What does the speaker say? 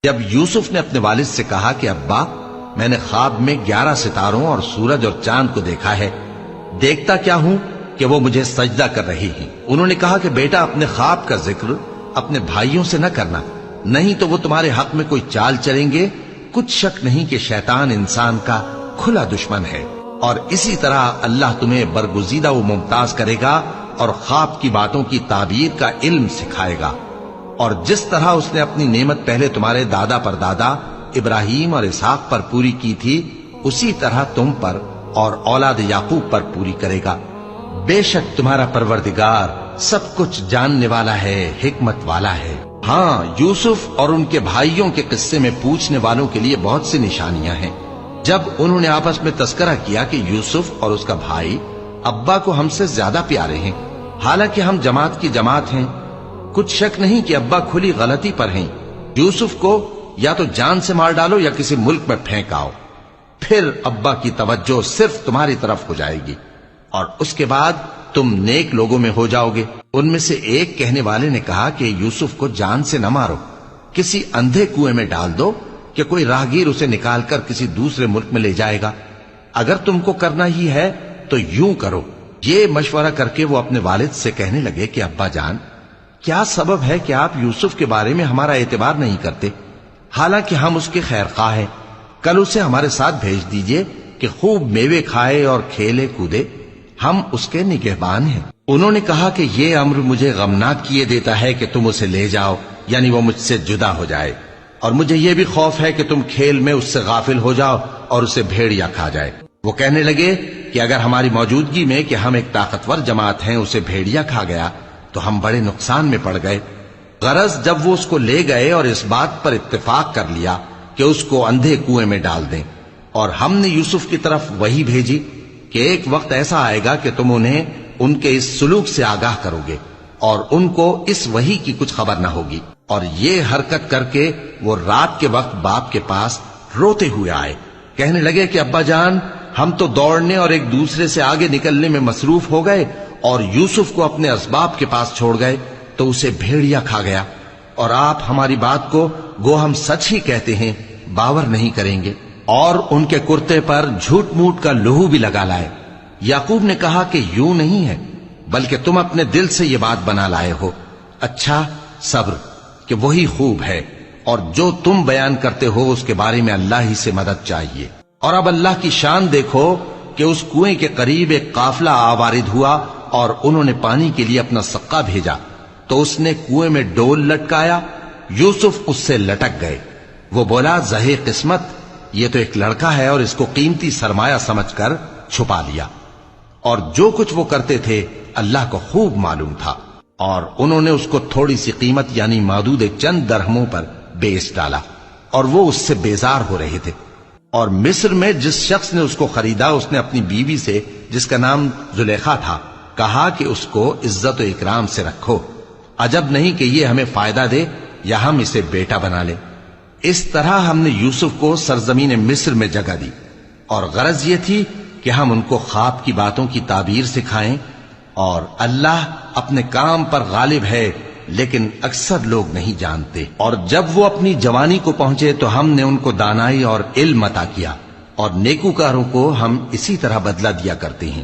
جب یوسف نے اپنے والد سے کہا کہ ابا میں نے خواب میں 11 ستاروں اور سورج اور چاند کو دیکھا ہے، دیکھتا کیا ہوں کہ وہ مجھے سجدہ کر رہی ہیں۔ انہوں نے کہا کہ بیٹا اپنے خواب کا ذکر اپنے بھائیوں سے نہ کرنا، نہیں تو وہ تمہارے حق میں کوئی چال چلیں گے۔ کچھ شک نہیں کہ شیطان انسان کا کھلا دشمن ہے، اور اسی طرح اللہ تمہیں برگزیدہ و ممتاز کرے گا اور خواب کی باتوں کی تعبیر کا علم سکھائے گا، اور جس طرح اس نے اپنی نعمت پہلے تمہارے دادا پر دادا ابراہیم اور اسحاق پر پوری کی تھی، اسی طرح تم پر اور اولاد یعقوب پر پوری کرے گا۔ بے شک تمہارا پروردگار سب کچھ جاننے والا ہے، حکمت والا ہے۔ ہاں، یوسف اور ان کے بھائیوں کے قصے میں پوچھنے والوں کے لیے بہت سی نشانیاں ہیں۔ جب انہوں نے آپس میں تذکرہ کیا کہ یوسف اور اس کا بھائی ابا کو ہم سے زیادہ پیارے ہیں، حالانکہ ہم جماعت کی جماعت ہیں، کچھ شک نہیں کہ ابا کھلی غلطی پر ہیں۔ یوسف کو یا تو جان سے مار ڈالو یا کسی ملک میں پھینک آؤ، پھر ابا کی توجہ صرف تمہاری طرف ہو جائے گی، اور اس کے بعد تم نیک لوگوں میں ہو جاؤ گے۔ ان میں سے ایک کہنے والے نے کہا کہ یوسف کو جان سے نہ مارو، کسی اندھے کنویں میں ڈال دو کہ کوئی راہگیر اسے نکال کر کسی دوسرے ملک میں لے جائے گا۔ اگر تم کو کرنا ہی ہے تو یوں کرو۔ یہ مشورہ کر کے وہ اپنے والد سے کہنے لگے کہ ابا جان، کیا سبب ہے کہ آپ یوسف کے بارے میں ہمارا اعتبار نہیں کرتے؟ حالانکہ ہم اس کے خیر خواہ ہیں، کل اسے ہمارے ساتھ بھیج دیجئے کہ خوب میوے کھائے اور کھیلے کودے، ہم اس کے نگہبان ہیں۔ انہوں نے کہا کہ یہ امر مجھے غمناک کیے دیتا ہے کہ تم اسے لے جاؤ، یعنی وہ مجھ سے جدا ہو جائے، اور مجھے یہ بھی خوف ہے کہ تم کھیل میں اس سے غافل ہو جاؤ اور اسے بھیڑیا کھا جائے۔ وہ کہنے لگے کہ اگر ہماری موجودگی میں کہ ہم ایک طاقتور جماعت ہیں اسے بھیڑیا کھا گیا تو ہم بڑے نقصان میں پڑ گئے۔ غرض جب وہ اس کو لے گئے اور اس بات پر اتفاق کر لیا کہ اس کو اندھے کنویں میں ڈال دیں، اور ہم نے یوسف کی طرف وحی بھیجی کہ ایک وقت ایسا آئے گا کہ تم انہیں ان کے اس سلوک سے آگاہ کرو گے، اور ان کو اس وحی کی کچھ خبر نہ ہوگی۔ اور یہ حرکت کر کے وہ رات کے وقت باپ کے پاس روتے ہوئے آئے، کہنے لگے کہ ابا جان، ہم تو دوڑنے اور ایک دوسرے سے آگے نکلنے میں مصروف ہو گئے اور یوسف کو اپنے اسباب کے پاس چھوڑ گئے تو اسے بھیڑیا کھا گیا، اور آپ ہماری بات کو گو ہم سچ ہی کہتے ہیں باور نہیں کریں گے۔ اور ان کے کرتے پر جھوٹ موٹ کا لہو بھی لگا لائے۔ یعقوب نے کہا کہ یوں نہیں ہے، بلکہ تم اپنے دل سے یہ بات بنا لائے ہو۔ اچھا، صبر کہ وہی خوب ہے، اور جو تم بیان کرتے ہو اس کے بارے میں اللہ ہی سے مدد چاہیے۔ اور اب اللہ کی شان دیکھو کہ اس کنویں کے قریب ایک قافلہ آوارد ہوا اور انہوں نے پانی کے لیے اپنا سقا بھیجا، تو اس نے کنویں میں ڈول لٹکایا، یوسف اس سے لٹک گئے۔ وہ بولا، زہے قسمت، یہ تو ایک لڑکا ہے، اور اس کو قیمتی سرمایہ سمجھ کر چھپا لیا۔ اور جو کچھ وہ کرتے تھے اللہ کو خوب معلوم تھا، اور انہوں نے اس کو تھوڑی سی قیمت یعنی مادود چند درہموں پر بیچ ڈالا، اور وہ اس سے بیزار ہو رہے تھے۔ اور مصر میں جس شخص نے اس کو خریدا اس نے اپنی بیوی سے جس کا نام زلیخا تھا کہا کہ اس کو عزت و اکرام سے رکھو، عجب نہیں کہ یہ ہمیں فائدہ دے یا ہم اسے بیٹا بنا لیں۔ اس طرح ہم نے یوسف کو سرزمین مصر میں جگہ دی، اور غرض یہ تھی کہ ہم ان کو خواب کی باتوں کی تعبیر سکھائیں، اور اللہ اپنے کام پر غالب ہے لیکن اکثر لوگ نہیں جانتے۔ اور جب وہ اپنی جوانی کو پہنچے تو ہم نے ان کو دانائی اور علم عطا کیا، اور نیکوکاروں کو ہم اسی طرح بدلہ دیا کرتے ہیں۔